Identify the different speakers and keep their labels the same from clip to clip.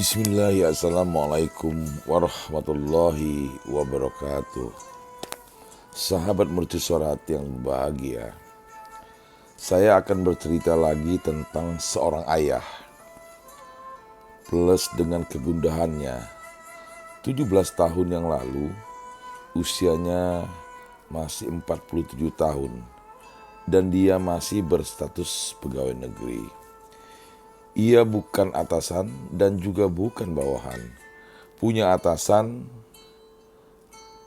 Speaker 1: Bismillahirrahmanirrahim. Assalamualaikum warahmatullahi wabarakatuh. Sahabat mercusuar hati yang bahagia, saya akan bercerita lagi tentang seorang ayah plus dengan kegundahannya. 17 tahun yang lalu usianya masih 47 tahun dan dia masih berstatus pegawai negeri. Ia bukan atasan dan juga bukan bawahan. Punya atasan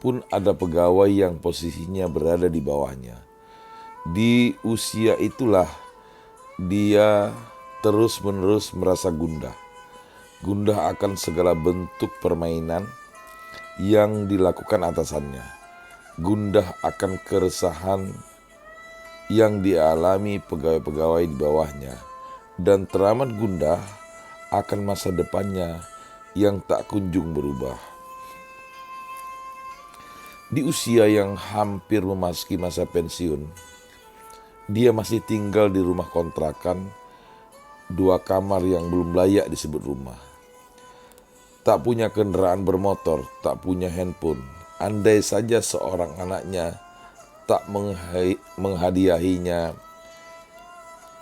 Speaker 1: pun ada pegawai yang posisinya berada di bawahnya. Di usia itulah dia terus-menerus merasa gundah. Gundah akan segala bentuk permainan yang dilakukan atasannya. Gundah akan keresahan yang dialami pegawai-pegawai di bawahnya. Dan teramat gundah akan masa depannya yang tak kunjung berubah. Di usia yang hampir memasuki masa pensiun, dia masih tinggal di rumah kontrakan 2 kamar yang belum layak disebut rumah. Tak punya kendaraan bermotor, tak punya handphone. Andai saja seorang anaknya tak menghadiahinya.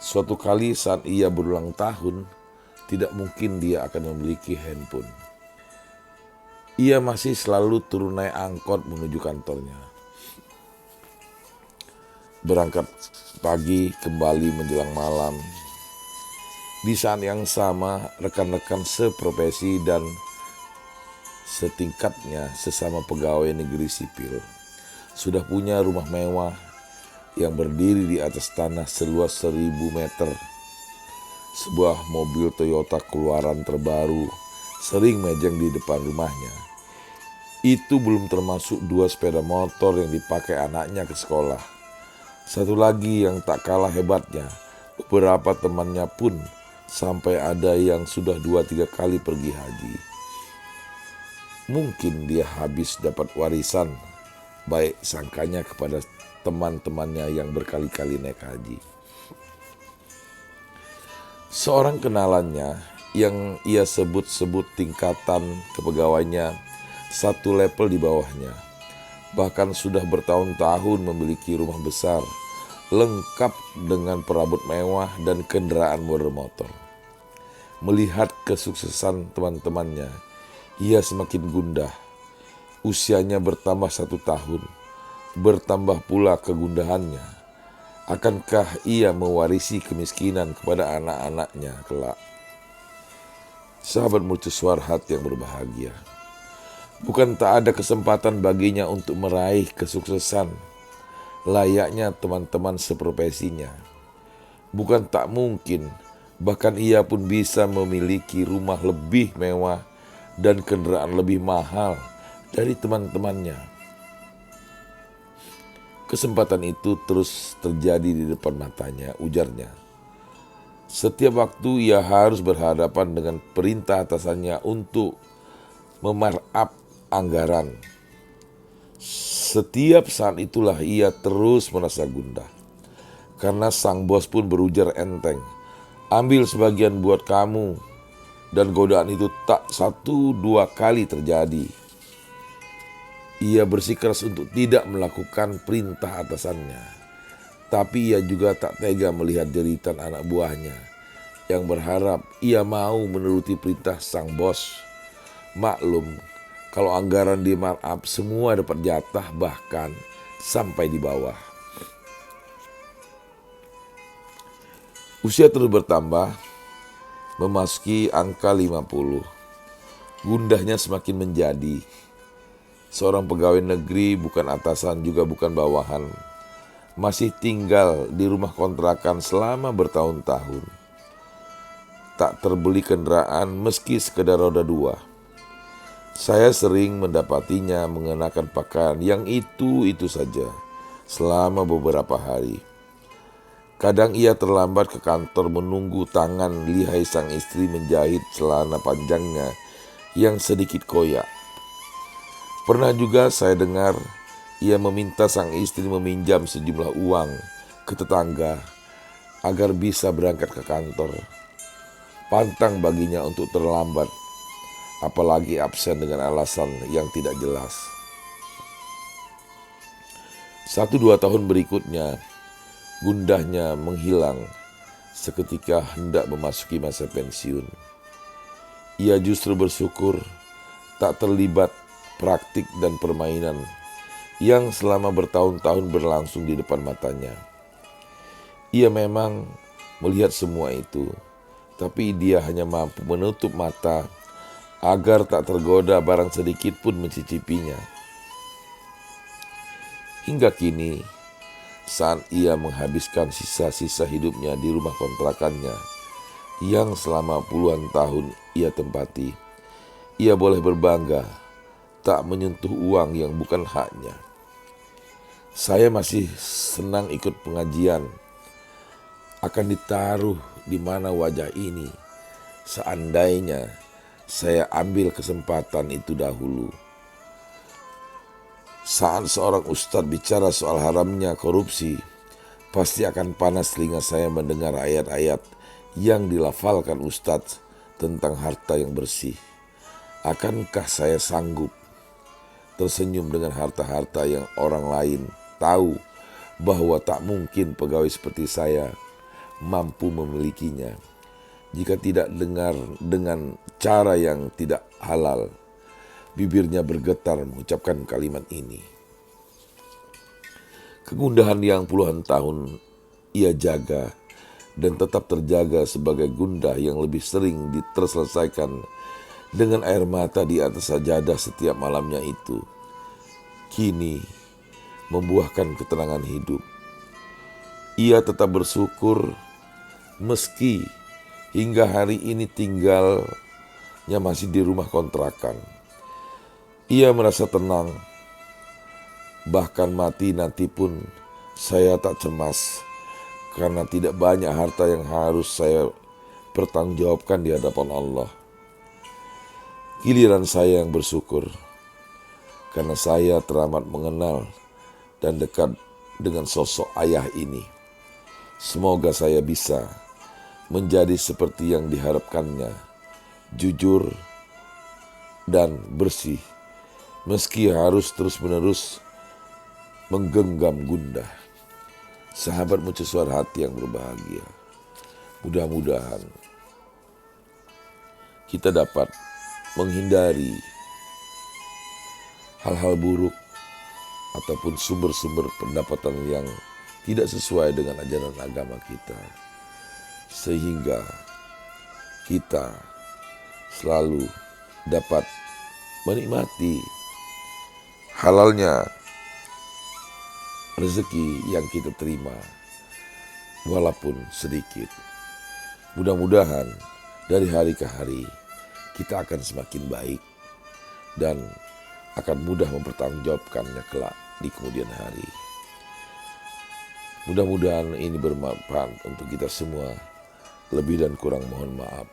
Speaker 1: Suatu kali saat ia berulang tahun, tidak mungkin dia akan memiliki handphone. Ia masih selalu turun naik angkot menuju kantornya. Berangkat pagi, kembali menjelang malam. Di saat yang sama, rekan-rekan seprofesi dan setingkatnya sesama pegawai negeri sipil sudah punya rumah mewah yang berdiri di atas tanah seluas 1000 meter. Sebuah mobil Toyota keluaran terbaru sering mejeng di depan rumahnya. Itu belum termasuk 2 sepeda motor yang dipakai anaknya ke sekolah. Satu lagi yang tak kalah hebatnya, beberapa temannya pun sampai ada yang sudah 2-3 kali pergi haji. Mungkin dia habis dapat warisan, baik sangkanya kepada teman-temannya yang berkali-kali naik haji. Seorang kenalannya yang ia sebut-sebut tingkatan kepegawaiannya satu level di bawahnya, bahkan sudah bertahun-tahun memiliki rumah besar, lengkap dengan perabot mewah dan kendaraan bermotor. Melihat kesuksesan teman-temannya, ia semakin gundah. Usianya bertambah 1 tahun. Bertambah pula kegundahannya. Akankah ia mewarisi kemiskinan kepada anak-anaknya kelak? Sahabat mercusuar hati yang berbahagia, bukan tak ada kesempatan baginya untuk meraih kesuksesan layaknya teman-teman seprofesinya. Bukan tak mungkin, bahkan ia pun bisa memiliki rumah lebih mewah dan kendaraan lebih mahal dari teman-temannya. Kesempatan itu terus terjadi di depan matanya, ujarnya. Setiap waktu ia harus berhadapan dengan perintah atasannya untuk memarkup anggaran. Setiap saat itulah ia terus merasa gundah. Karena sang bos pun berujar enteng, ambil sebagian buat kamu. Dan godaan itu tak 1-2 kali terjadi. Ia bersikeras untuk tidak melakukan perintah atasannya. Tapi ia juga tak tega melihat jeritan anak buahnya yang berharap ia mau menuruti perintah sang bos. Maklum, kalau anggaran di markup semua dapat jatah bahkan sampai di bawah. Usia terus bertambah, memasuki angka 50. Gundahnya semakin menjadi. Seorang pegawai negeri, bukan atasan juga bukan bawahan, masih tinggal di rumah kontrakan selama bertahun-tahun. Tak terbeli kendaraan meski sekedar roda 2. Saya sering mendapatinya mengenakan pakaian yang itu saja selama beberapa hari. Kadang ia terlambat ke kantor menunggu tangan lihai sang istri menjahit celana panjangnya yang sedikit koyak. Pernah juga saya dengar ia meminta sang istri meminjam sejumlah uang ke tetangga agar bisa berangkat ke kantor. Pantang baginya untuk terlambat apalagi absen dengan alasan yang tidak jelas. 1-2 tahun berikutnya, gundahnya menghilang seketika hendak memasuki masa pensiun. Ia justru bersyukur tak terlibat praktik dan permainan yang selama bertahun-tahun berlangsung di depan matanya. Ia memang melihat semua itu, tapi dia hanya mampu menutup mata agar tak tergoda barang sedikit pun mencicipinya. Hingga kini, saat ia menghabiskan sisa-sisa hidupnya di rumah kontrakannya yang selama puluhan tahun ia tempati, ia boleh berbangga tak menyentuh uang yang bukan haknya. Saya masih senang ikut pengajian. Akan ditaruh di mana wajah ini seandainya saya ambil kesempatan itu dahulu. Saat seorang ustadz bicara soal haramnya korupsi, pasti akan panas telinga saya mendengar ayat-ayat yang dilafalkan ustadz tentang harta yang bersih. Akankah saya sanggup tersenyum dengan harta-harta yang orang lain tahu bahwa tak mungkin pegawai seperti saya mampu memilikinya jika tidak dengar dengan cara yang tidak halal? Bibirnya bergetar mengucapkan kalimat ini. Kegundahan yang puluhan tahun ia jaga dan tetap terjaga sebagai gundah yang lebih sering terselesaikan dengan air mata di atas sajadah setiap malamnya itu, kini membuahkan ketenangan hidup. Ia tetap bersyukur meski hingga hari ini tinggalnya masih di rumah kontrakan. Ia merasa tenang, bahkan mati nanti pun saya tak cemas karena tidak banyak harta yang harus saya pertanggungjawabkan di hadapan Allah. Giliran saya yang bersyukur karena saya teramat mengenal dan dekat dengan sosok ayah ini. Semoga saya bisa menjadi seperti yang diharapkannya, jujur dan bersih, meski harus terus-menerus menggenggam gundah. Sahabat mercusuar hati yang berbahagia, mudah-mudahan kita dapat menghindari hal-hal buruk ataupun sumber-sumber pendapatan yang tidak sesuai dengan ajaran agama kita, sehingga kita selalu dapat menikmati halalnya rezeki yang kita terima walaupun sedikit. Mudah-mudahan dari hari ke hari kita akan semakin baik dan akan mudah mempertanggungjawabkannya kelak di kemudian hari. Mudah-mudahan ini bermanfaat untuk kita semua. Lebih dan kurang mohon maaf.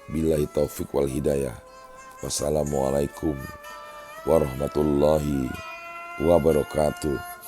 Speaker 1: Billahi taufik wal hidayah. Wassalamualaikum warahmatullahi wabarakatuh.